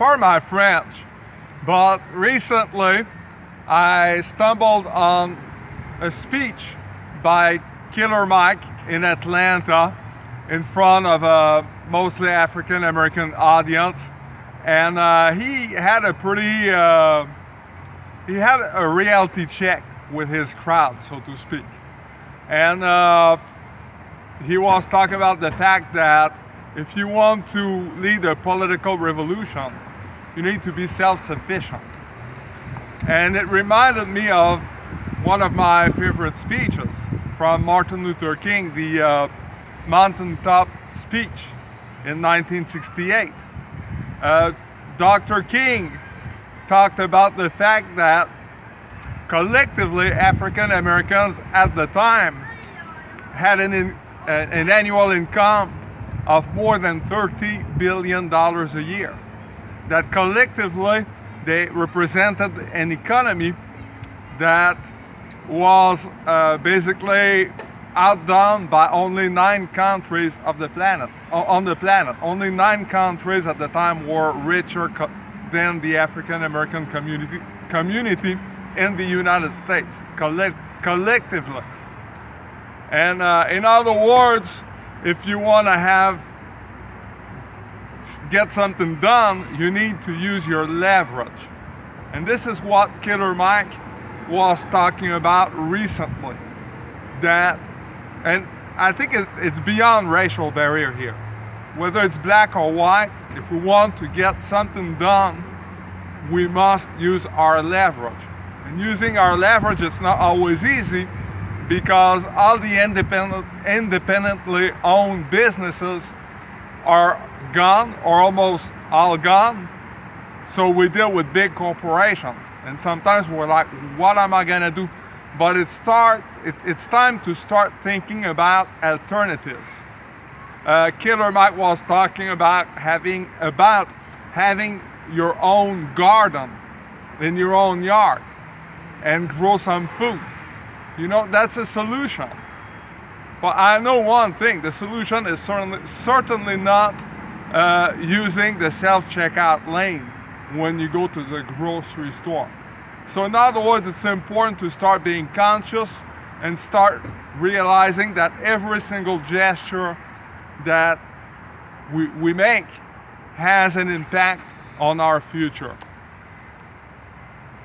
pardon my French, but recently I stumbled on a speech by Killer Mike in Atlanta in front of a mostly African American audience, and he had a reality check with his crowd, so to speak. And he was talking about the fact that if you want to lead a political revolution, you need to be self-sufficient. And it reminded me of one of my favorite speeches from Martin Luther King, the mountaintop speech in 1968. Dr. King talked about the fact that collectively African Americans at the time had an annual income of more than $30 billion a year. That collectively they represented an economy that was basically outdone by only 9 countries of the planet. On the planet, only 9 countries at the time were richer than the African American community in the United States, collectively. And in other words, if you want to get something done, you need to use your leverage. And this is what Killer Mike was talking about recently. And I think it's beyond racial barrier here. Whether it's black or white, if we want to get something done, we must use our leverage. And using our leverage is not always easy, because all the independently owned businesses are gone, or almost all gone. So we deal with big corporations, and sometimes we're like, what am I gonna do? But it's time to start thinking about alternatives. Killer Mike was talking about having your own garden in your own yard and grow some food. You know, that's a solution. But I know one thing, the solution is certainly not using the self-checkout lane when you go to the grocery store. So in other words, it's important to start being conscious and start realizing that every single gesture that we make has an impact on our future.